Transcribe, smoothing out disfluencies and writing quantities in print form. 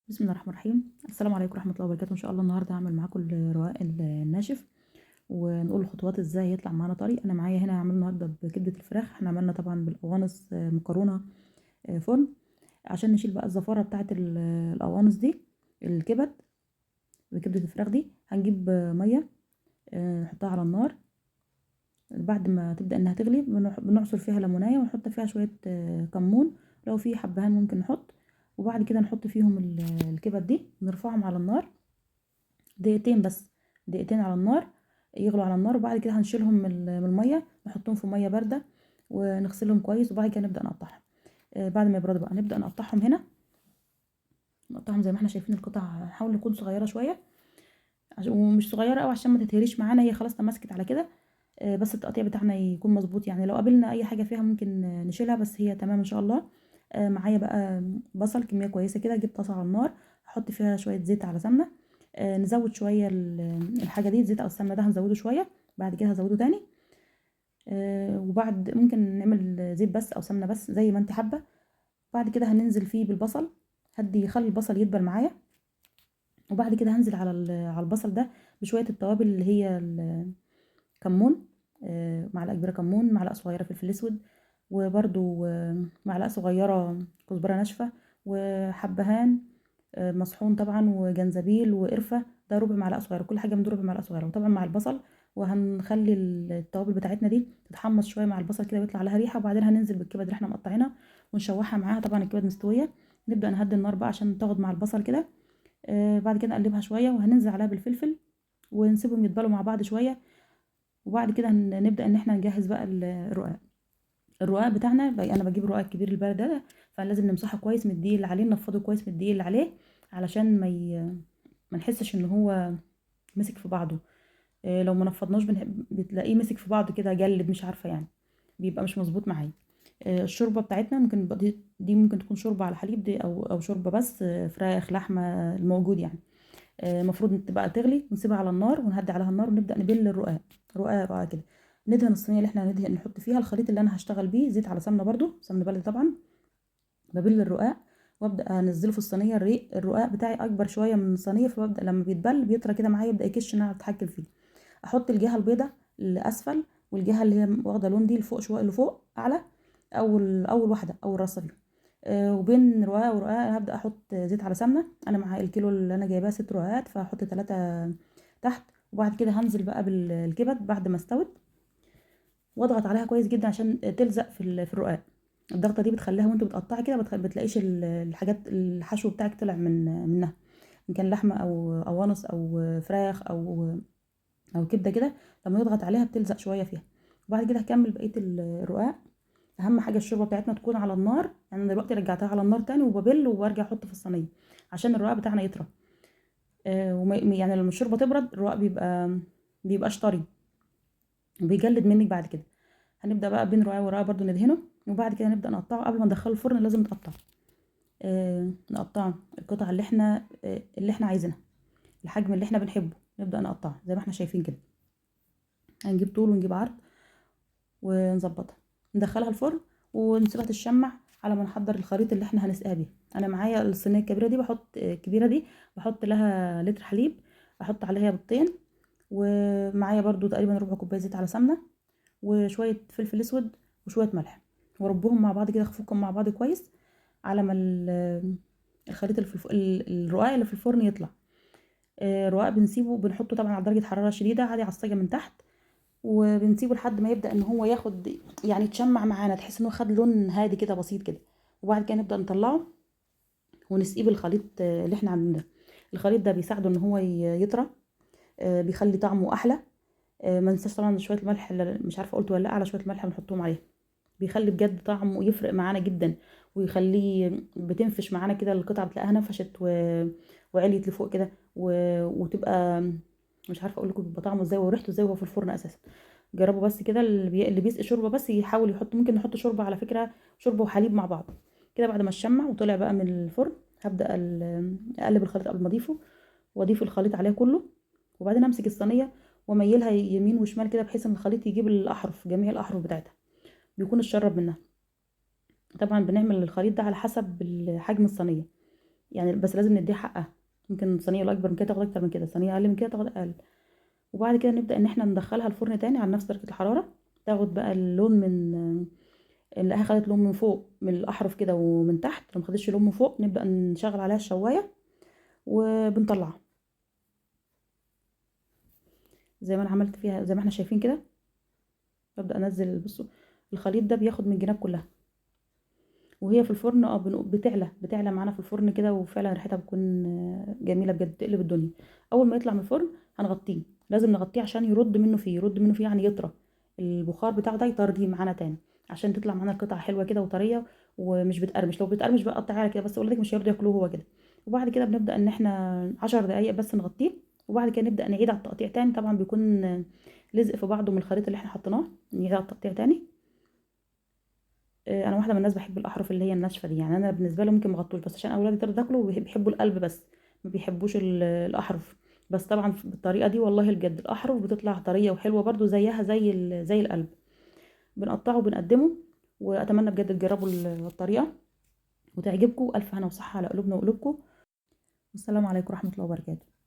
بسم الله الرحمن الرحيم. السلام عليكم ورحمة الله وبركاته. ان شاء الله النهارده هعمل معاكم الرقاق الناشف، ونقول الخطوات ازاي يطلع معانا طري. انا معايا هنا هعمل النهارده بكبدة الفراخ. احنا عملنا طبعا بالقوانص مكرونة فرن. عشان نشيل بقى الزفارة بتاعة القوانص دي، الكبد بكبدة الفراخ دي، هنجيب مية نحطها على النار. بعد ما تبدأ انها تغلي بنعصر فيها ليمونية ونحط فيها شوية كمون، لو في حبهان ممكن نحط. وبعد كده نحط فيهم الكبد دي، نرفعهم على النار دقيقتين بس، دقيقتين على النار، يغلوا على النار. وبعد كده هنشيلهم من الميه، نحطهم في ميه بارده ونغسلهم كويس. وبعد كده نبدا نقطعهم. بعد ما يبردوا بقى نبدا نقطعهم هنا، نقطعهم زي ما احنا شايفين. القطع نحاول نكون صغيره شويه، ومش صغيره قوي عشان ما تتهريش معانا، هي خلاص تماسكت على كده. بس التقطيع بتاعنا يكون مظبوط، يعني لو قابلنا اي حاجه فيها ممكن نشيلها، بس هي تمام ان شاء الله. معايا بقى بصل كميه كويسه كده، جبت طاسه على النار، احط فيها شويه زيت على سمنه. نزود شويه الحاجه دي، الزيت او السمنه ده هنزوده شويه، بعد كده هزوده تاني. وبعد ممكن نعمل زيت بس او سمنه بس زي ما انت حابه. بعد كده هننزل فيه بالبصل، هدي خلي البصل يدبل معايا. وبعد كده هنزل على البصل ده بشويه التوابل اللي هي كمون، معلقه كبيره كمون، معلقه صغيره فلفل اسود، وبرده معلقه صغيره كزبره ناشفه، وحبهان مصحون طبعا، وجنزبيل وقرفه، ده ربع معلقه صغيره، كل حاجه من دول ربع معلقه صغيره، وطبعا مع البصل. وهنخلي التوابل بتاعتنا دي تتحمص شويه مع البصل كده ويطلع لها ريحه. وبعدين هننزل بالكبد اللي احنا مقطعينها ونشوحها معاها، طبعا الكبد مستويه. نبدا نهدي النار بقى عشان تاخد مع البصل كده. بعد كده نقلبها شويه، وهننزل عليها بالفلفل ونسيبهم يتبالوا مع بعض شويه. وبعد كده نبدا ان احنا نجهز بقى الرقاق بتاعنا بقى. انا بجيب الرقاق الكبير البارد ده، فلازم نمسحه كويس من الدقيق اللي عليه، نفضه كويس من الدقيق اللي عليه، علشان ما نحسش ان هو مسك في بعضه. لو ما نفضناش بتلاقيه مسك في بعضه كده، جلد، مش عارفه يعني، بيبقى مش مظبوط معايا. الشوربه بتاعتنا ممكن دي ممكن تكون شوربه على حليب دي، او شوربه بس فراخ لحمه الموجود يعني. المفروض تبقى تغلي ونسيبها على النار ونهدي عليها النار، ونبدا نبل الرقاق رقاق رقاق كده. ندهن الصينيه اللي احنا هندهن نحط فيها الخليط اللي انا هشتغل بيه، زيت على سمنه، برضو سمنه بلدي طبعا. ببل الرقاق وابدا انزله في الصينيه. الرقاق بتاعي اكبر شويه من الصينيه، فببدا لما بيتبل بيطرى كده معايا، يبدا يكش ان انا اتحكم فيه. احط الجهه البيضه لاسفل، والجهه اللي هي واخده لون دي لفوق شويه، لفوق اعلى. اول واحده، اول رصه فيهم. وبين رقاق ورقاق هبدا احط زيت على سمنه. انا مع الكيلو اللي انا جايباه 6 رقاقات، فهحط 3 تحت. وبعد كده هنزل بقى بالكبد بعد ما استوت، واضغط عليها كويس جدا عشان تلزق في الرقاق. الضغطه دي بتخليها وانت بتقطعي كده بتلاقيش الحاجات، الحشو بتاعك طلع منها، ان كان لحمه او قوانص او فراخ او كبده كده. لما نضغط عليها بتلزق شويه فيها. وبعد كده هكمل بقيه الرقاق. اهم حاجه الشوربه بتاعتنا تكون على النار، يعني انا دلوقتي رجعتها على النار تاني وببل وارجع احط في الصينيه عشان الرقاق بتاعنا يطرى. يعني لما الشوربه تبرد الرقاق بيبقاش طري وبيجلد منك بعد كده. هنبدا بقى بين رقاق ورقاق برضو ندهنه، وبعد كده نبدا نقطعه. قبل ما ندخله الفرن لازم نقطعه، نقطعه القطع اللي احنا عايزينها، الحجم اللي احنا بنحبه، نبدا نقطعه زي ما احنا شايفين كده. هنجيب طول ونجيب عرض ونظبطها، ندخلها الفرن ونسيبها تشمع على ما نحضر الخليط اللي احنا هنسقيها بيه. انا معايا الصينيه الكبيره دي، الكبيره دي بحط لها لتر حليب، احط عليها بيضتين، ومعايا برضو تقريبا ربع كوبايه زيت على سمنه، وشويه فلفل اسود وشويه ملح، واربهم مع بعض كده، اخفقهم مع بعض كويس على ما الخليط اللي الرقاق اللي في الفرن يطلع. الرقاق بنحطه طبعا على درجه حراره شديده عادي على الصاجه من تحت، وبنسيبه لحد ما يبدأ ان هو ياخد، يعني يتشمع معانا، تحس ان هو خد لون هادي كده بسيط كده. وبعد كده نبدأ نطلعه ونسقيه بالخليط اللي احنا عاملينه ده. الخليط ده بيساعده ان هو يطرى، بيخلي طعمه احلى. ما ننساش طبعا شويه الملح، اللي مش عارفه قلت ولا لا، على شويه الملح اللي بنحطهم عليه، بيخلي بجد طعمه يفرق معانا جدا، ويخليه بتنفش معانا كده، القطعه بتلاقيها نفشت وعليت لفوق كده وتبقى مش عارفه اقول لكم بيبقى طعمه ازاي وريحته ازاي وهو في الفرن اساسا. جربوا بس كده، اللي بيسقي شوربه بس يحاول يحط، ممكن نحط شوربه على فكره، شوربه وحليب مع بعض كده. بعد ما الشمع وطلع بقى من الفرن، هبدا اقلب الخليط قبل ما اضيفه، واضيف الخليط عليه كله. وبعدين امسك الصينيه واميلها يمين وشمال كده، بحيث ان الخليط يجيب الاحرف، جميع الاحرف بتاعتها، بيكون اتشرب منها. طبعا بنعمل الخليط ده على حسب حجم الصينيه، يعني بس لازم نديها حقها. ممكن صينيه لو اكبر من كده تاخد اكتر من كده، صينيه اقل من كده تاخد اقل. وبعد كده نبدا ان احنا ندخلها الفرن تاني على نفس درجه الحراره، تاخد بقى اللون من، نلاقيها خدت لون من فوق من الاحرف كده ومن تحت. لو ما خدتش لون من فوق نبدا نشغل عليها الشوايه وبنطلعها زي ما انا عملت فيها، زي ما احنا شايفين كده. ببدا انزل، بصوا الخليط ده بياخد من الجناب كلها وهي في الفرن. بتعلى معانا في الفرن كده، وفعلا ريحتها بتكون جميله بجد، تقلب الدنيا. اول ما يطلع من الفرن هنغطيه، لازم نغطيه عشان يرد منه فيه يعني يطرى البخار بتاعه ده، يطريه معانا تاني عشان تطلع معانا القطعه حلوه كده وطريه ومش بتقرمش. لو بتقرمش بقى قطعي على كده بس، اولادك مش هيرضوا ياكلوه هو كده. وبعد كده بنبدا ان احنا 10 دقايق بس نغطيه، وبعد كده نبدا نعيد على التقطيع تاني. طبعا بيكون لزق في بعضه من الخليط اللي احنا حطيناه، نعيد على التقطيع تاني. انا واحده من الناس بحب الاحرف اللي هي الناشفه دي، يعني انا بالنسبه لي ممكن ما اغطوش بس عشان اولادي ترضى تاكله، بيحبوا القلب بس، ما بيحبوش الاحرف. بس طبعا بالطريقه دي والله الجد الاحرف بتطلع طريه وحلوه برضو زيها زي القلب. بنقطعه وبنقدمه. واتمنى بجد تجربوا الطريقه وتعجبكم. الف هنا وصحه على قلوبنا وقلوبكم. والسلام عليكم ورحمه الله وبركاته.